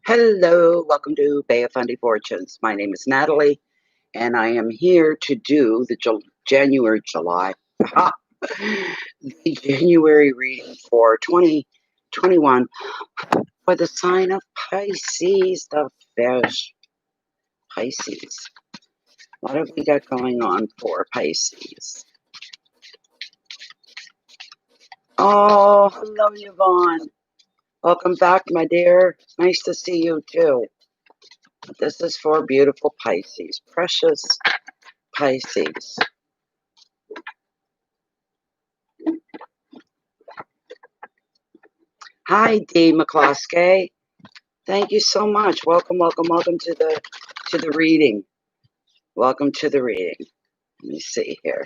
Hello, welcome to Bay of Fundy Fortunes. My name is Natalie, and I am here to do the January reading for 2021 for the sign of Pisces, the fish. Pisces. What have we got going on for Pisces? Oh, hello, Yvonne. Welcome back, my dear. Nice to see you, too. This is for beautiful Pisces, precious Pisces. Hi, Dee McCloskey. Thank you so much. Welcome to the reading. Welcome to the reading. Let me see here.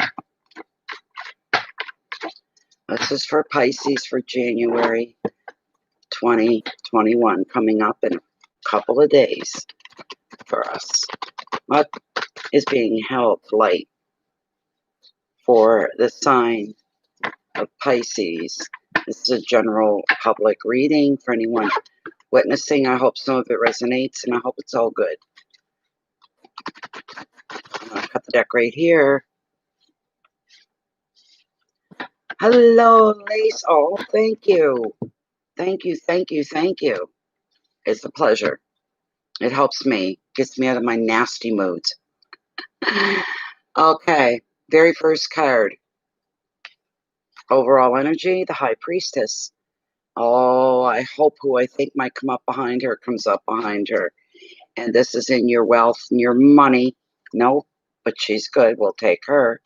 This is for Pisces for January 2021, coming up in a couple of days for us. What is being held light for the sign of Pisces? This is a general public reading for anyone witnessing. I hope some of it resonates, and I hope it's all good. I'm going to cut the deck right here. Hello, Lace. Oh, thank you. Thank you. It's a pleasure. It helps me, gets me out of my nasty moods. Okay, very first card. Overall energy, the High Priestess. Oh, I hope who I think might come up behind her comes up behind her. And this is in your wealth and your money. No, but she's good. We'll take her.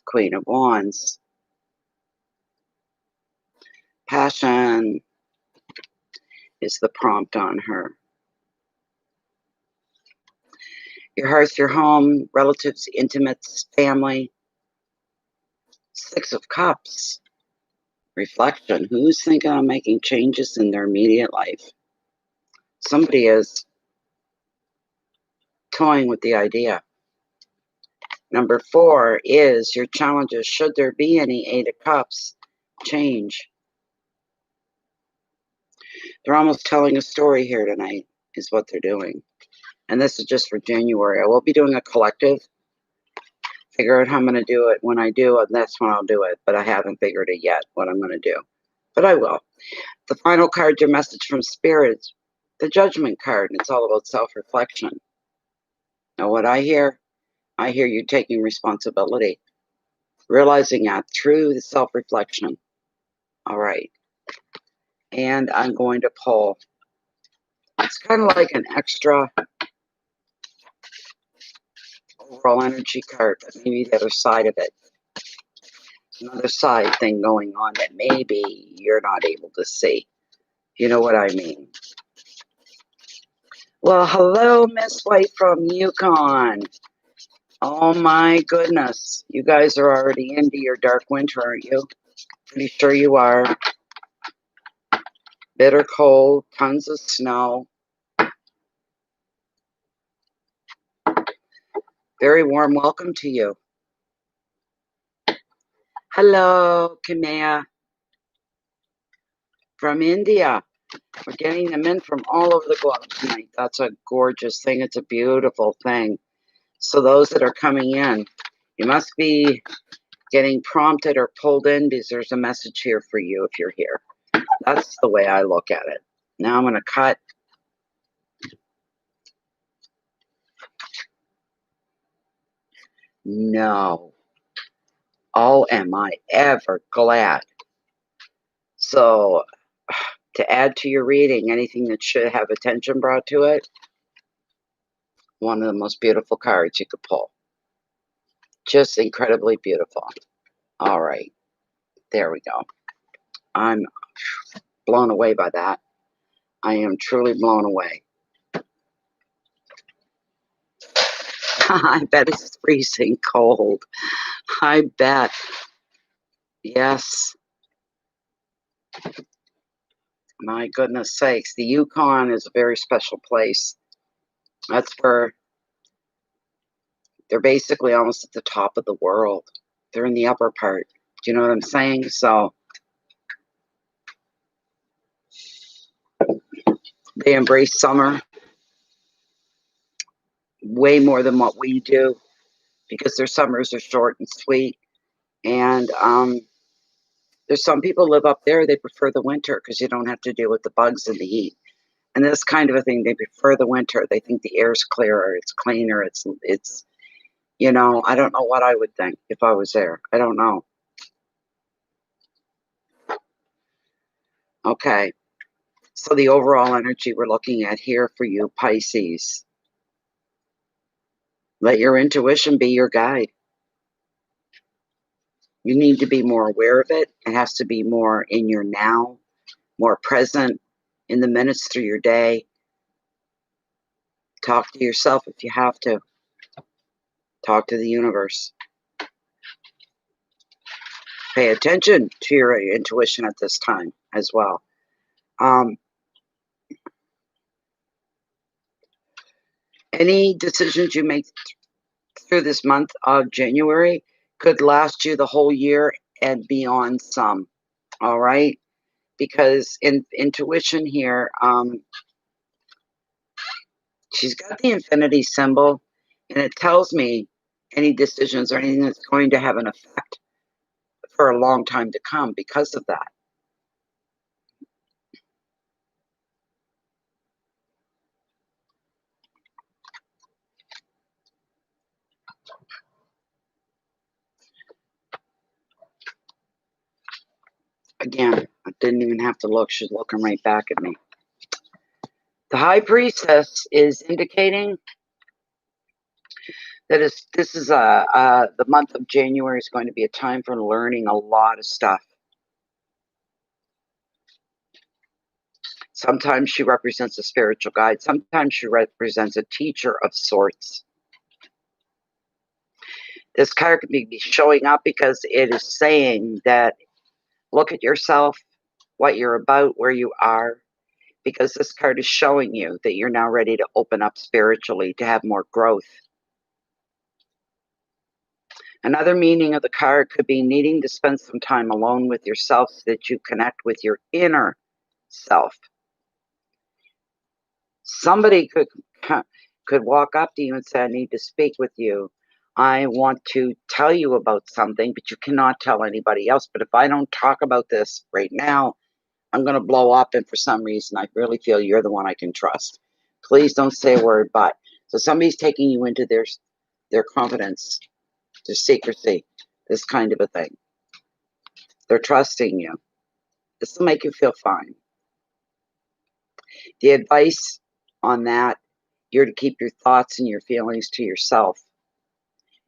Queen of Wands. Passion is the prompt on her. Your hearth, your home, relatives, intimates, family. Six of Cups. Reflection. Who's thinking of making changes in their immediate life? Somebody is toying with the idea. Number 4 is your challenges. Should there be any? 8 of Cups. Change. They're almost telling a story here tonight, is what they're doing. And this is just for January. I will be doing a collective. Figure out how I'm going to do it. When I do it, that's when I'll do it. But I haven't figured it yet, what I'm going to do. But I will. The final card, your message from Spirit, the Judgment card. And it's all about self-reflection. Now, what I hear you taking responsibility. Realizing that through the self-reflection. All right. And I'm going to pull. It's kind of like an extra overall energy card, but maybe the other side of it. Another side thing going on that maybe you're not able to see. You know what I mean? Well, hello, Miss White from Yukon. Oh my goodness. You guys are already into your dark winter, aren't you? Pretty sure you are. Bitter cold, tons of snow. Very warm welcome to you. Hello, Kimea from India. We're getting them in from all over the globe tonight. That's a gorgeous thing. It's a beautiful thing. So those that are coming in, you must be getting prompted or pulled in because there's a message here for you if you're here. That's the way I look at it. Now I'm going to cut. No. Oh, am I ever glad. So to add to your reading, anything that should have attention brought to it, One of the most beautiful cards you could pull. Just incredibly beautiful. All right. There we go. I'm blown away by that. I am truly blown away. I bet it's freezing cold. I bet. Yes. My goodness sakes. The Yukon is a very special place. That's where they're basically almost at the top of the world. They're in the upper part. Do you know what I'm saying? So they embrace summer way more than what we do because their summers are short and sweet. And there's some people live up there, they prefer the winter because you don't have to deal with the bugs and the heat. And this kind of a thing, they prefer the winter. They think the air's clearer, it's cleaner, it's you know, I don't know what I would think if I was there. I don't know. Okay. So the overall energy we're looking at here for you, Pisces. Let your intuition be your guide. You need to be more aware of it. It has to be more in your now, more present in the minutes through your day. Talk to yourself if you have to. Talk to the universe. Pay attention to your intuition at this time as well. Any decisions you make through this month of January could last you the whole year and beyond some. All right? Because in intuition here, she's got the infinity symbol, and it tells me any decisions or anything that's going to have an effect for a long time to come because of that. Again, I didn't even have to look. She's looking right back at me. The High Priestess is indicating that this is the month of January is going to be a time for learning a lot of stuff. Sometimes she represents a spiritual guide. Sometimes she represents a teacher of sorts. This card could be showing up because it is saying that look at yourself, what you're about, where you are, because this card is showing you that you're now ready to open up spiritually, to have more growth. Another meaning of the card could be needing to spend some time alone with yourself so that you connect with your inner self. Somebody could walk up to you and say, I need to speak with you. I want to tell you about something, but you cannot tell anybody else. But if I don't talk about this right now, I'm going to blow up. And for some reason, I really feel you're the one I can trust. Please don't say a word, but. So somebody's taking you into their confidence, their secrecy, this kind of a thing. They're trusting you. This will make you feel fine. The advice on that, you're to keep your thoughts and your feelings to yourself.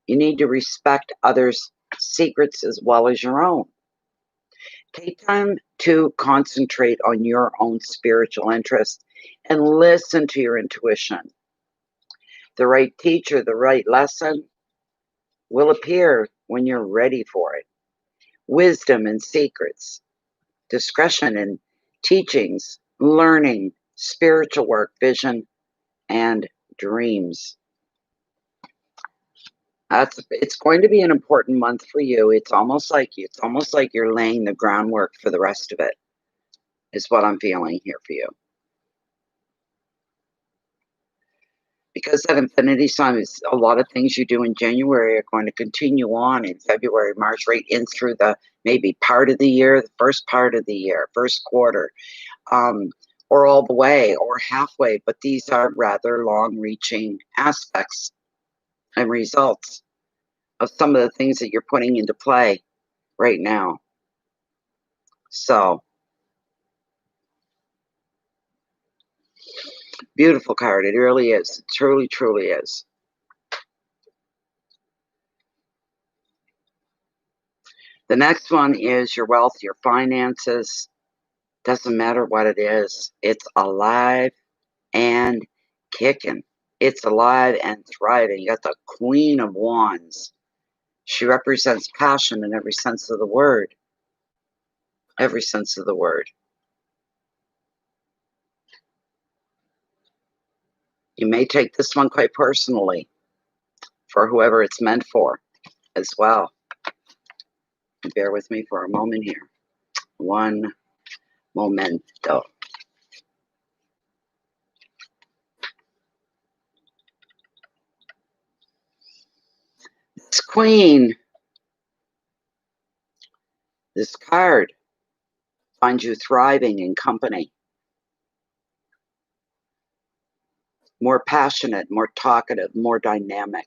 You need to respect others' secrets as well as your own. Take time to concentrate on your own spiritual interests and listen to your intuition. The right teacher, the right lesson will appear when you're ready for it. Wisdom and secrets, discretion and teachings, learning, spiritual work, vision, and dreams. It's going to be an important month for you. It's almost like you're laying the groundwork for the rest of it, is what I'm feeling here for you. Because that infinity sign is a lot of things you do in January are going to continue on in February, March, right in through the maybe part of the year, the first part of the year, first quarter, or all the way or halfway. But these are rather long-reaching aspects and results of some of the things that you're putting into play right now. So Beautiful card. It really is. It truly, truly is. The next one is your wealth, your finances. Doesn't matter what it is. It's alive and kicking. It's alive and thriving. You got the Queen of Wands. She represents passion in every sense of the word. Every sense of the word. You may take this one quite personally for whoever it's meant for as well. Bear with me for a moment here. One momento. This Queen, this card, finds you thriving in company. More passionate, more talkative, more dynamic.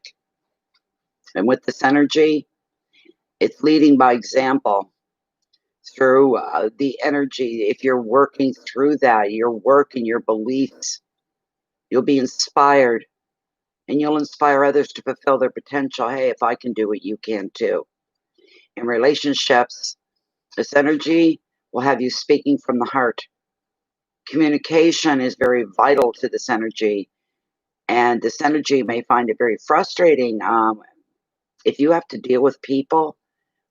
And with this energy, it's leading by example through the energy. If you're working through that, your work and your beliefs, you'll be inspired and you'll inspire others to fulfill their potential. Hey, if I can do it, you can too. In relationships, this energy will have you speaking from the heart. Communication is very vital to this energy, and this energy may find it very frustrating if you have to deal with people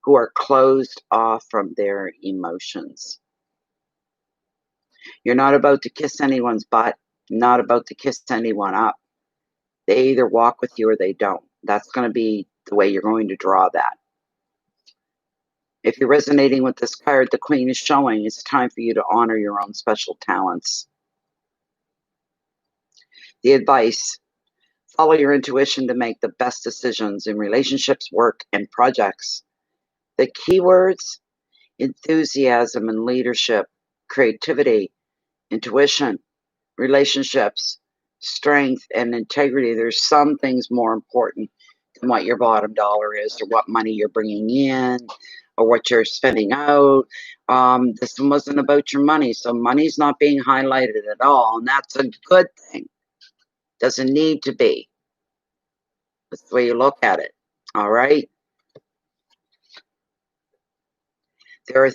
who are closed off from their emotions. You're not about to kiss anyone's butt, not about to kiss anyone up. They either walk with you or they don't. That's going to be the way you're going to draw that. If you're resonating with this card, the Queen is showing it's time for you to honor your own special talents. The advice: follow your intuition to make the best decisions in relationships, work, and projects. The keywords: enthusiasm and leadership, creativity, intuition, relationships, strength, and integrity. There's some things more important than what your bottom dollar is, or what money you're bringing in, or what you're spending out. This one wasn't about your money, so money's not being highlighted at all, and that's a good thing. Doesn't need to be. That's the way you look at it. All right. There are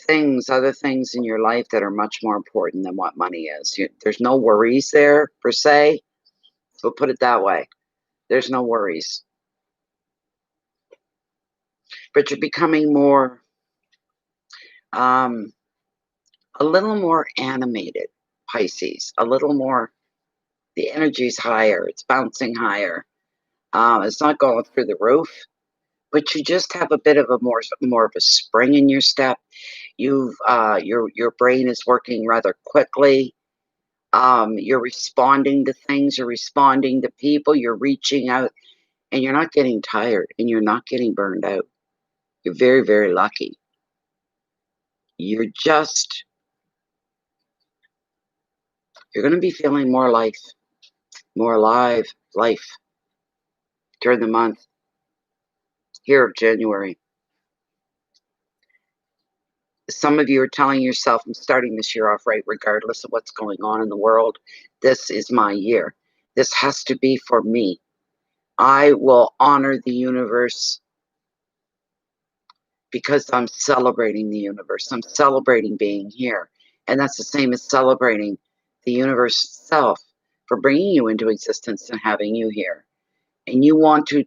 other things in your life that are much more important than what money is. There's no worries there per se. So put it that way. There's no worries. But you're becoming more, a little more animated, Pisces. A little more, the energy's higher. It's bouncing higher. It's not going through the roof, but you just have a bit of a more of a spring in your step. Your brain is working rather quickly. You're responding to things. You're responding to people. You're reaching out, and you're not getting tired, and you're not getting burned out. You're very, very lucky. You're going to be feeling more life, more alive life during the month here of January. Some of you are telling yourself, I'm starting this year off right, regardless of what's going on in the world. This is my year. This has to be for me. I will honor the universe because I'm celebrating the universe. I'm celebrating being here. And that's the same as celebrating the universe itself for bringing you into existence and having you here. And you want to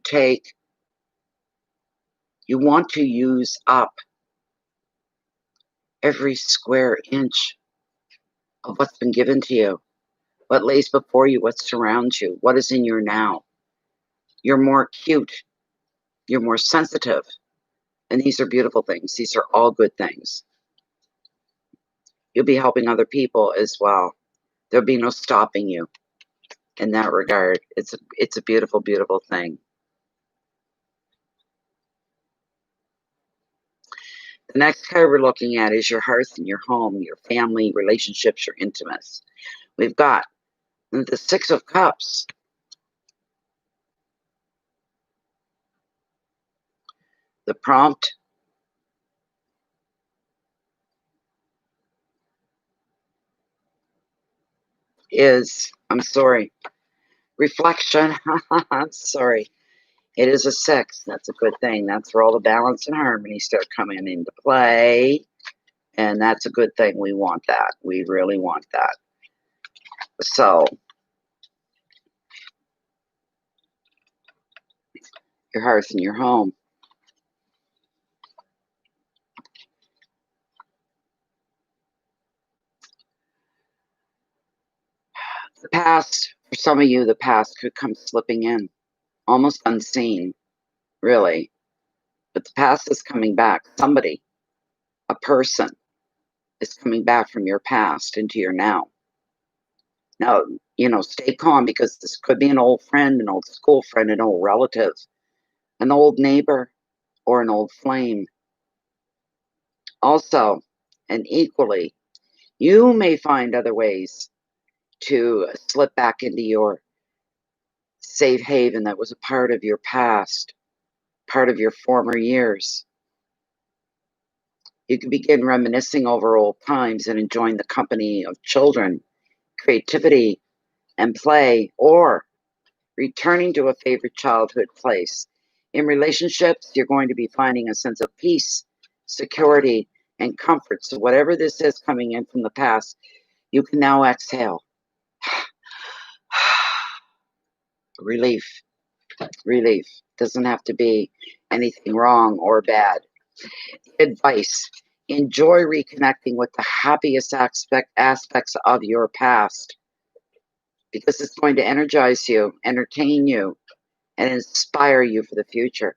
use up every square inch of what's been given to you, what lays before you, what surrounds you, what is in your now. You're more acute, you're more sensitive, and these are beautiful things. These are all good things. You'll be helping other people as well. There'll be no stopping you in that regard. It's a beautiful, beautiful thing. The next card we're looking at is your hearth and your home, your family, relationships, your intimates. We've got the Six of Cups. The prompt: is, I'm sorry, reflection. I'm sorry. It is a 6. That's a good thing. That's where all the balance and harmony start coming into play. And that's a good thing. We want that. We really want that. So, your hearth and your home. The past, for some of you, the past could come slipping in, almost unseen, really. But the past is coming back. Somebody, a person, is coming back from your past into your now. Now, stay calm, because this could be an old friend, an old school friend, an old relative, an old neighbor, or an old flame. Also, and equally, you may find other ways to slip back into your safe haven that was a part of your past, part of your former years. You can begin reminiscing over old times and enjoying the company of children, creativity, and play, or returning to a favorite childhood place. In relationships, you're going to be finding a sense of peace, security, and comfort. So whatever this is coming in from the past, you can now exhale. Relief. Relief. Doesn't have to be anything wrong or bad. Advice. Enjoy reconnecting with the happiest aspects of your past, because it's going to energize you, entertain you, and inspire you for the future.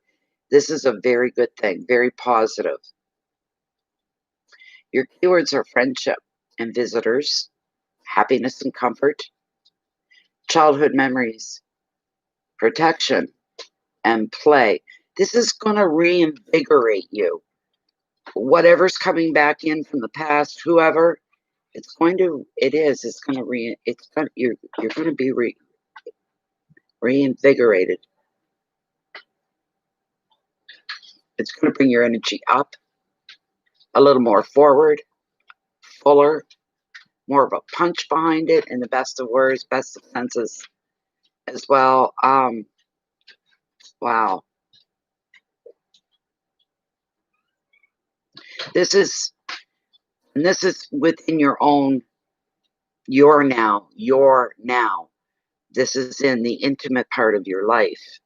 This is a very good thing, very positive. Your keywords are friendship and visitors, happiness and comfort, childhood memories, protection, and play. This is going to reinvigorate you. Whatever's coming back in from the past, whoever, it's going to you're going to be reinvigorated. It's going to bring your energy up, a little more forward, fuller, more of a punch behind it, in the best of words, best of senses as well. Wow. This is within your now. This is in the intimate part of your life.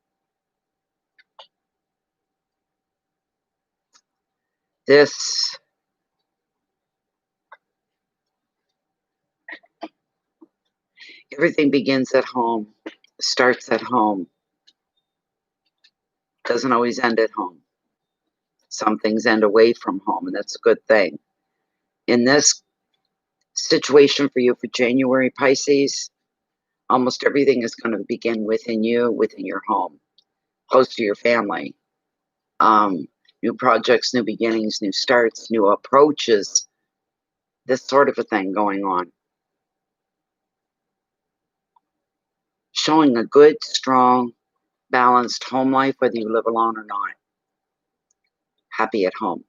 Everything begins at home, starts at home, doesn't always end at home. Some things end away from home, and that's a good thing. In this situation for you for January, Pisces, almost everything is going to begin within you, within your home, close to your family. New projects, new beginnings, new starts, new approaches, this sort of a thing going on. Showing a good, strong, balanced home life, whether you live alone or not. Happy at home.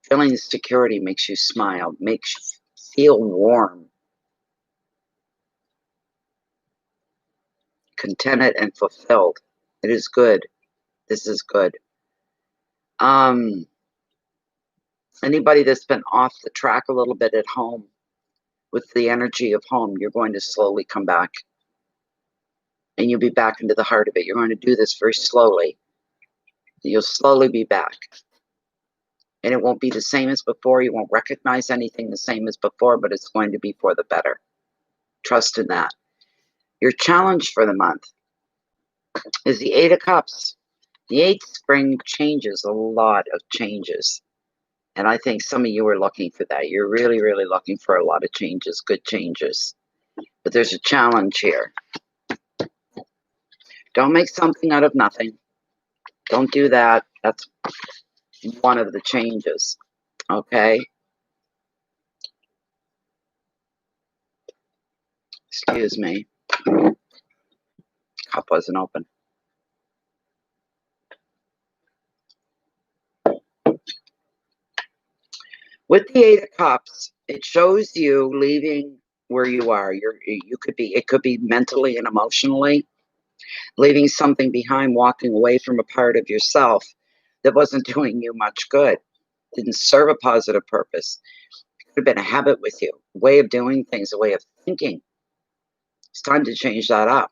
Feeling the security makes you smile, makes you feel warm, contented, and fulfilled. It is good. This is good. Anybody that's been off the track a little bit at home, with the energy of home, you're going to slowly come back. And you'll be back into the heart of it. You're going to do this very slowly. You'll slowly be back. And it won't be the same as before. You won't recognize anything the same as before, but it's going to be for the better. Trust in that. Your challenge for the month is the 8 of Cups. The 8th spring changes, a lot of changes. And I think some of you are looking for that. You're really, really looking for a lot of changes, good changes. But there's a challenge here. Don't make something out of nothing. Don't do that. That's one of the changes. Okay? Excuse me. Cup wasn't open. With the 8 of Cups, it shows you leaving where you are. It could be mentally and emotionally, leaving something behind, walking away from a part of yourself that wasn't doing you much good, didn't serve a positive purpose. It could have been a habit with you, a way of doing things, a way of thinking. It's time to change that up.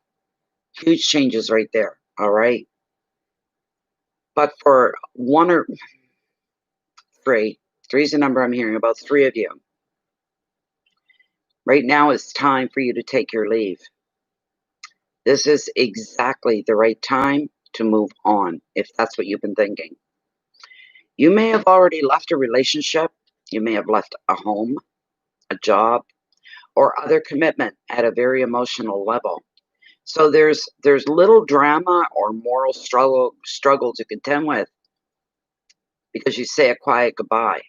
Huge changes right there, all right? But for one or three's the number I'm hearing, about 3 of you. Right now it's time for you to take your leave. This is exactly the right time to move on, if that's what you've been thinking. You may have already left a relationship. You may have left a home, a job, or other commitment at a very emotional level. So there's little drama or moral struggle to contend with because you say a quiet goodbye.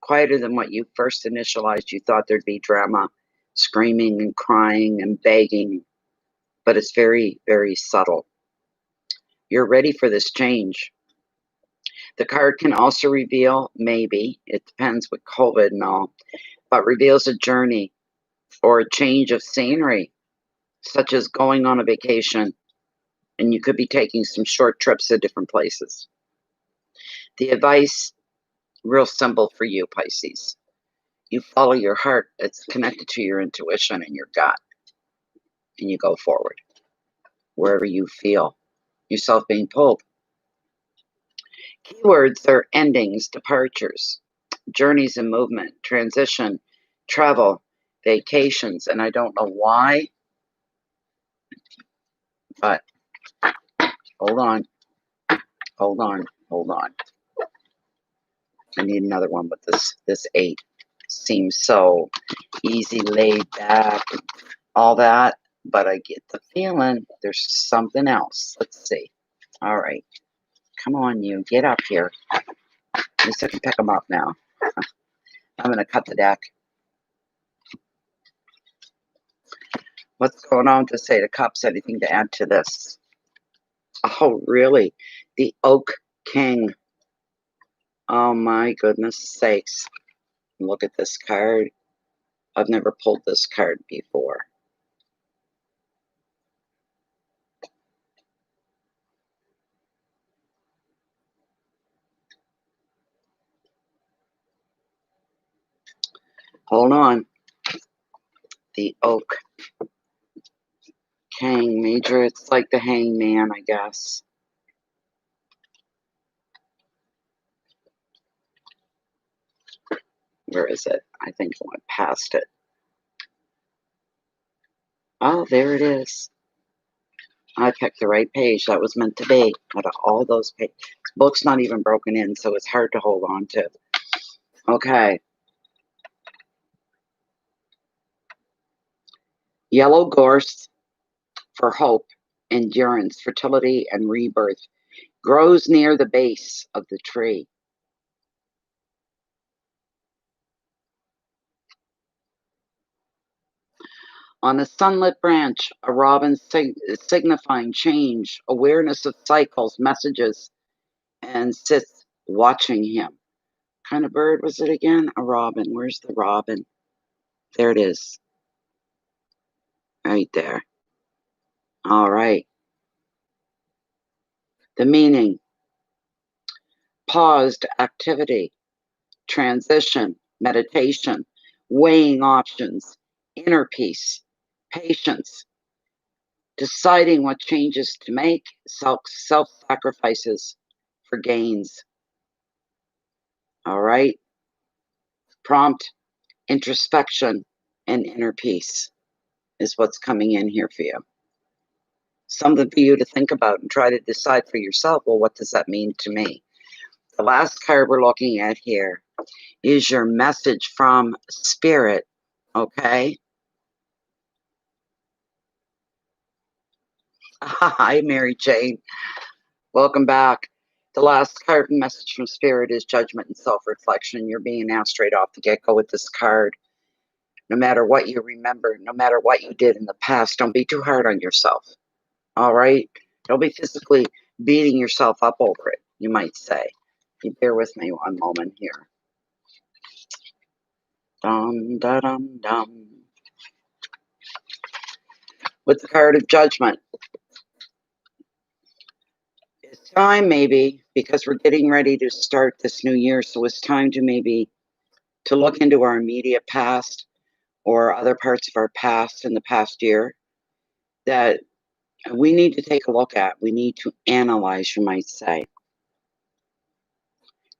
Quieter than what you first initialized. You thought there'd be drama, screaming and crying and begging, but it's very, very subtle. You're ready for this change. The card can also reveal, maybe, it depends with COVID and all, but reveals a journey or a change of scenery, such as going on a vacation, and you could be taking some short trips to different places. The advice, real simple for you, Pisces. You follow your heart. It's connected to your intuition and your gut, and you go forward wherever you feel yourself being pulled. Keywords are endings, departures, journeys and movement, transition, travel, vacations, and I don't know why, but hold on. I need another one with this 8. Seems so easy, laid back, all that, but I get the feeling there's something else. Let's see. All right. Come on, you. Get up here. At least I can pick them up now. I'm going to cut the deck. What's going on to say to Cups? Anything to add to this? Oh, really? The Oak King. Oh, my goodness sakes. Look at this card. I've never pulled this card before. Hold on. The Oak King Major. It's like the Hangman, I guess. Where is it? I think I went past it. Oh, there it is. I picked the right page. That was meant to be. Out of all those pages. This book's not even broken in, so it's hard to hold on to. Okay. Yellow gorse for hope, endurance, fertility, and rebirth grows near the base of the tree. On a sunlit branch, a robin signifying change, awareness of cycles, messages, and sits watching him. What kind of bird was it again? A robin. Where's the robin? There it is. Right there. All right. The meaning. Paused activity, transition, meditation, weighing options, inner peace, patience, deciding what changes to make, self-sacrifices for gains. All right. Prompt, introspection, and inner peace is what's coming in here for you. Something for you to think about and try to decide for yourself, well, what does that mean to me? The last card we're looking at here is your message from Spirit, okay? Hi, Mary Jane. Welcome back. The last card and message from Spirit is judgment and self-reflection. You're being asked straight off the get-go with this card. No matter what you remember, no matter what you did in the past, don't be too hard on yourself. All right? Don't be physically beating yourself up over it, you might say. You bear with me one moment here. Dum, da, dum, dum. With the card of Judgment. It's time, maybe, because we're getting ready to start this new year, so it's time to maybe to look into our immediate past or other parts of our past in the past year that we need to take a look at. We need to analyze, you might say.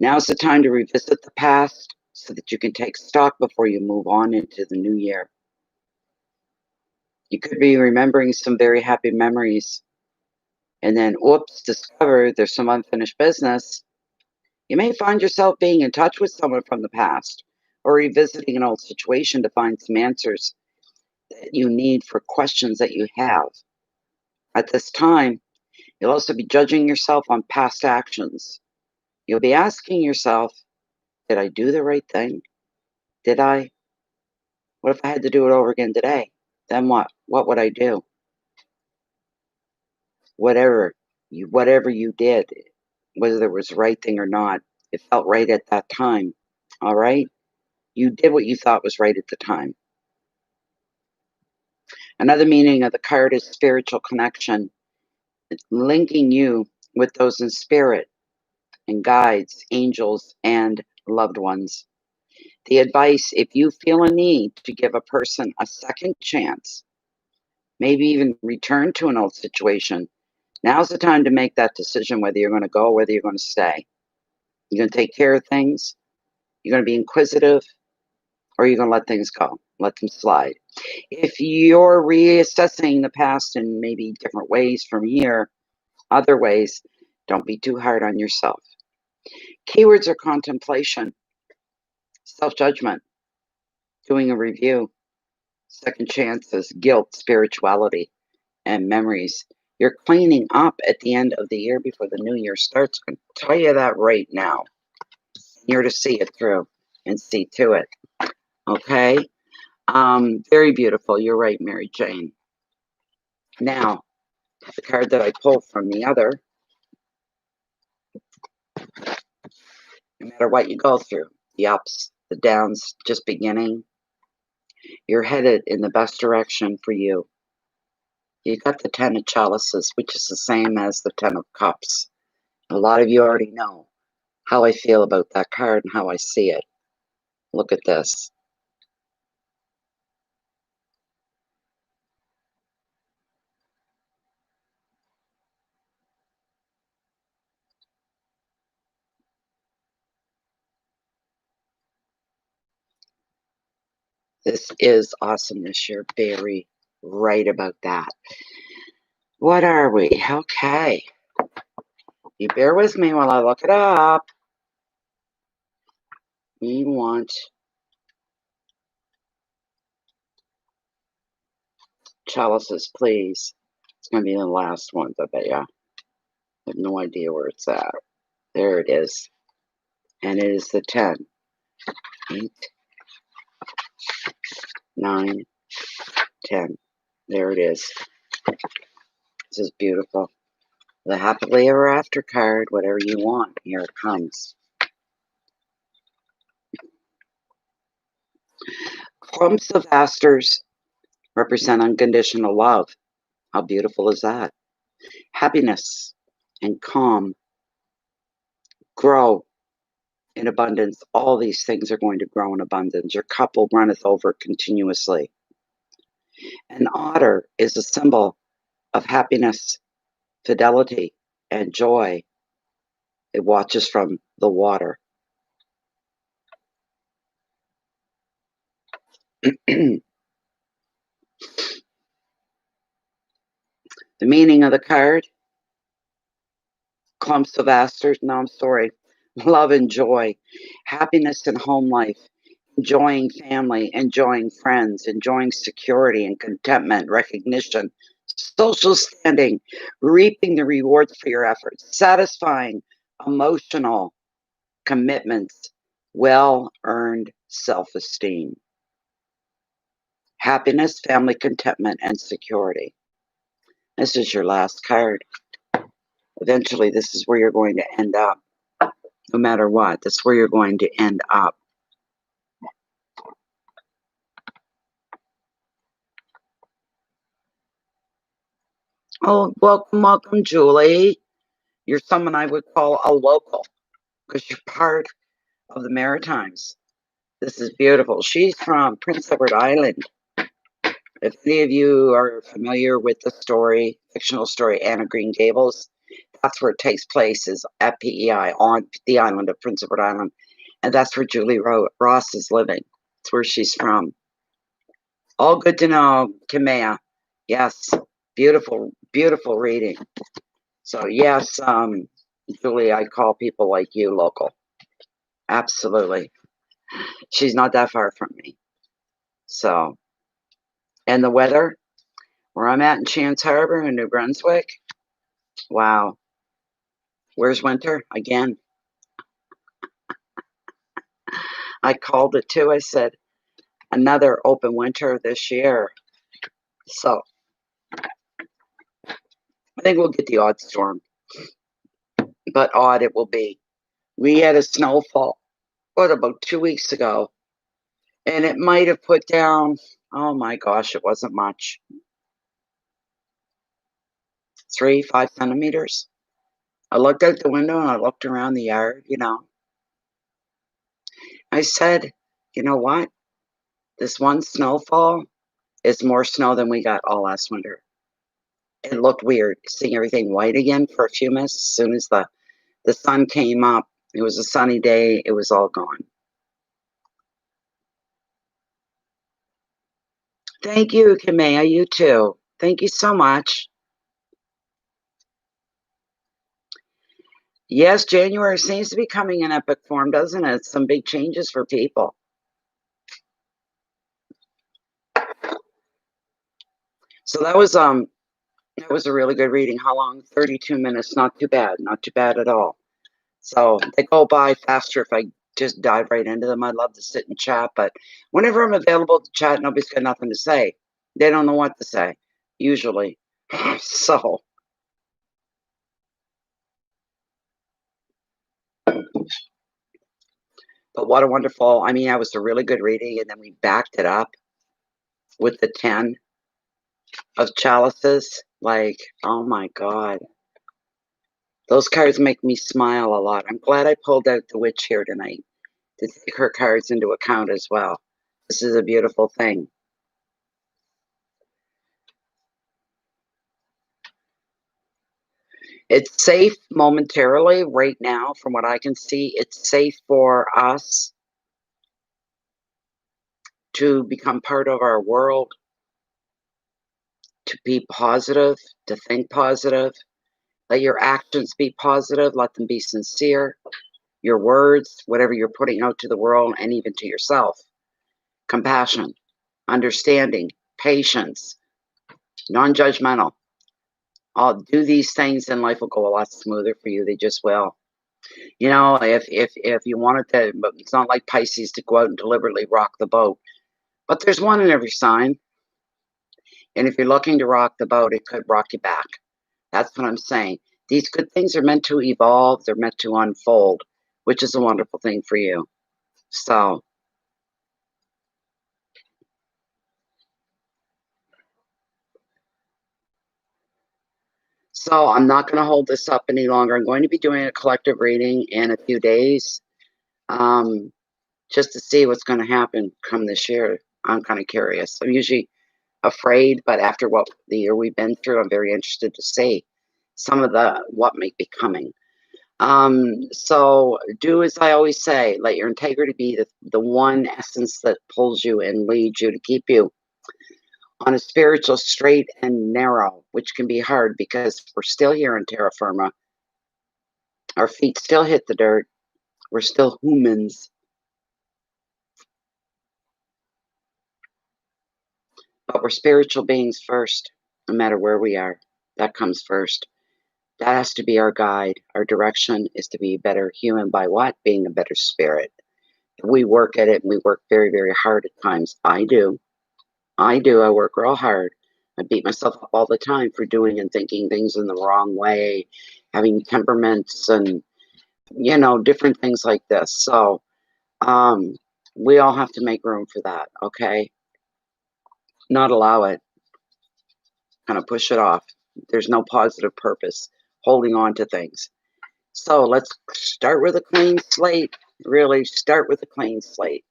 Now's the time to revisit the past so that you can take stock before you move on into the new year. You could be remembering some very happy memories and then, whoops, discover there's some unfinished business. You may find yourself being in touch with someone from the past or revisiting an old situation to find some answers that you need for questions that you have. At this time, you'll also be judging yourself on past actions. You'll be asking yourself, did I do the right thing? Did I? What if I had to do it over again today? Then what? What would I do? Whatever you did, whether it was the right thing or not, it felt right at that time. All right? You did what you thought was right at the time. Another meaning of the card is spiritual connection. It's linking you with those in spirit and guides, angels, and loved ones. The advice, if you feel a need to give a person a second chance, maybe even return to an old situation, now's the time to make that decision whether you're going to go or whether you're going to stay. You're going to take care of things, you're going to be inquisitive, or you're going to let things go, let them slide. If you're reassessing the past in maybe different ways from here, other ways, don't be too hard on yourself. Keywords are contemplation, self-judgment, doing a review, second chances, guilt, spirituality, and memories. You're cleaning up at the end of the year before the new year starts. I can tell you that right now. You're to see it through and see to it. Okay? Very beautiful. You're right, Mary Jane. Now, the card that I pulled from the other, no matter what you go through, the ups, the downs, just beginning, you're headed in the best direction for you. You got the 10 of chalices, which is the same as the 10 of cups. A lot of you already know how I feel about that card and how I see it. Look at this. This is awesomeness. You're very right about that. What are we? Okay. You bear with me while I look it up. We want chalices, please. It's going to be the last one, I bet ya. I have no idea where it's at. There it is. And it is the 10. 8, 9, 10. There it is. This is beautiful. The happily ever after card, whatever you want. Here it comes. Clumps of asters represent unconditional love. How beautiful is that? Happiness and calm grow in abundance. All these things are going to grow in abundance. Your cup will runneth over continuously. An otter is a symbol of happiness, fidelity, and joy. It watches from the water. The meaning of the card, clumps of asters, no, I'm sorry, love and joy, happiness in home life, enjoying family, enjoying friends, enjoying security and contentment, recognition, social standing, reaping the rewards for your efforts, satisfying emotional commitments, well-earned self-esteem, happiness, family, contentment, and security. This is your last card. Eventually, this is where you're going to end up. No matter what, that's where you're going to end up. Oh, welcome, welcome, Julie. You're someone I would call a local because you're part of the Maritimes. This is beautiful. She's from Prince Edward Island. If any of you are familiar with the story, fictional story, Anne of Green Gables, that's where it takes place, is at PEI on the island of Prince Edward Island. And that's where Julie Ross is living. It's where she's from. All good to know, Kamea. Yes, beautiful, beautiful reading. So yes, Julie, I call people like you local. Absolutely. She's not that far from me. So, and the weather, where I'm at in Chance Harbor in New Brunswick, wow. Where's winter? Again, I called it too. I said, another open winter this year. So, I think we'll get the odd storm. But odd it will be. We had a snowfall, about 2 weeks ago? And it might have put down, oh my gosh, it wasn't much. 3, 5 centimeters. I looked out the window and I looked around the yard, I said, you know what? This one snowfall is more snow than we got all last winter. It looked weird seeing everything white again for a few minutes. As soon as the sun came up, it was a sunny day, it was all gone. Thank you, Kamea. You too. Thank you so much. Yes, January seems to be coming in epic form, doesn't it? Some big changes for people. So that was a really good reading. How long? 32 minutes. Not too bad. Not too bad at all. So they go by faster if I just dive right into them. I'd love to sit and chat, but whenever I'm available to chat, nobody's got nothing to say. They don't know what to say, usually. So, but what a wonderful, that was a really good reading, and then we backed it up with the 10 of chalices. Like, oh my God. Those cards make me smile a lot. I'm glad I pulled out the witch here tonight to take her cards into account as well. This is a beautiful thing. It's safe momentarily right now, from what I can see. It's safe for us to become part of our world, to be positive, to think positive. Let your actions be positive. Let them be sincere. Your words, whatever you're putting out to the world and even to yourself. Compassion, understanding, patience, non-judgmental. I'll do these things and life will go a lot smoother for you. They just will. If you wanted to, but it's not like Pisces to go out and deliberately rock the boat. But there's one in every sign. And if you're looking to rock the boat, it could rock you back. That's what I'm saying. These good things are meant to evolve. They're meant to unfold, which is a wonderful thing for you. So I'm not going to hold this up any longer. I'm going to be doing a collective reading in a few days, just to see what's going to happen come this year. I'm kind of curious. I'm usually afraid, but after the year we've been through, I'm very interested to see some of what may be coming. So do as I always say, let your integrity be the one essence that pulls you and leads you to keep you on a spiritual straight and narrow, which can be hard because we're still here in terra firma. Our feet still hit the dirt. We're still humans. But we're spiritual beings first, no matter where we are. That comes first. That has to be our guide. Our direction is to be a better human by what? Being a better spirit. We work at it and we work very, very hard at times. I do. I work real hard. I beat myself up all the time for doing and thinking things in the wrong way, having temperaments and, different things like this. So, we all have to make room for that, okay? Not allow it. Kind of push it off. There's no positive purpose holding on to things. So let's start with a clean slate. Really start with a clean slate.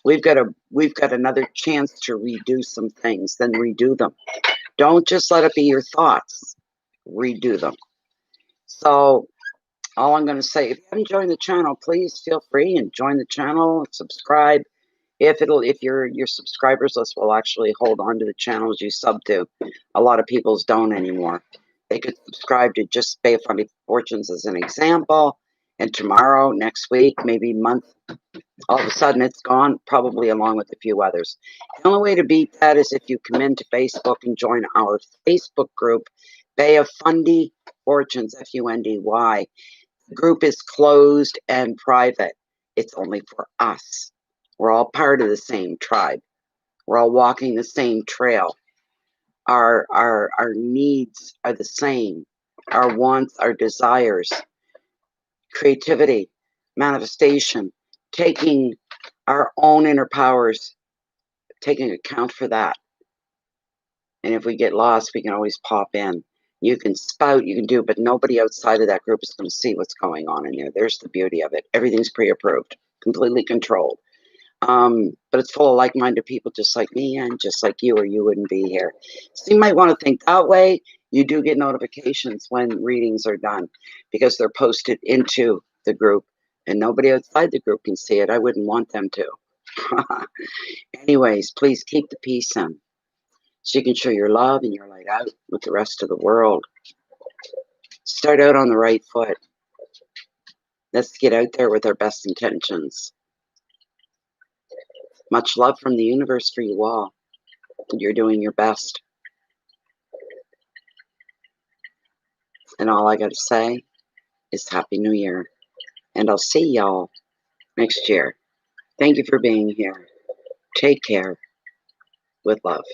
We've got another chance to redo some things, then redo them. Don't just let it be your thoughts. Redo them. So all I'm going to say, if you haven't joined the channel, please feel free and join the channel, subscribe. If your subscribers list will actually hold on to the channels you sub to. A lot of people's don't anymore. They could subscribe to just Bay of Funny Fortunes as an example, and tomorrow, next week, maybe month, all of a sudden it's gone, probably along with a few others. The only way to beat that is if you come into Facebook and join our Facebook group, Bay of Fundy Fortunes, Fundy. The group is closed and private. It's only for us. We're all part of the same tribe. We're all walking the same trail. Our needs are the same. Our wants, our desires, creativity, manifestation, taking our own inner powers, taking account for that. And if we get lost, we can always pop in. You can spout, you can do, but nobody outside of that group is going to see what's going on in there. There's the beauty of it. Everything's pre-approved, completely controlled. But it's full of like-minded people just like me and just like you, or you wouldn't be here. So you might want to think that way. You do get notifications when readings are done because they're posted into the group and nobody outside the group can see it. I wouldn't want them to. Anyways, please keep the peace in so you can show your love and your light out with the rest of the world. Start out on the right foot. Let's get out there with our best intentions. Much love from the universe for you all. You're doing your best. And all I got to say is Happy New Year. And I'll see y'all next year. Thank you for being here. Take care. With love.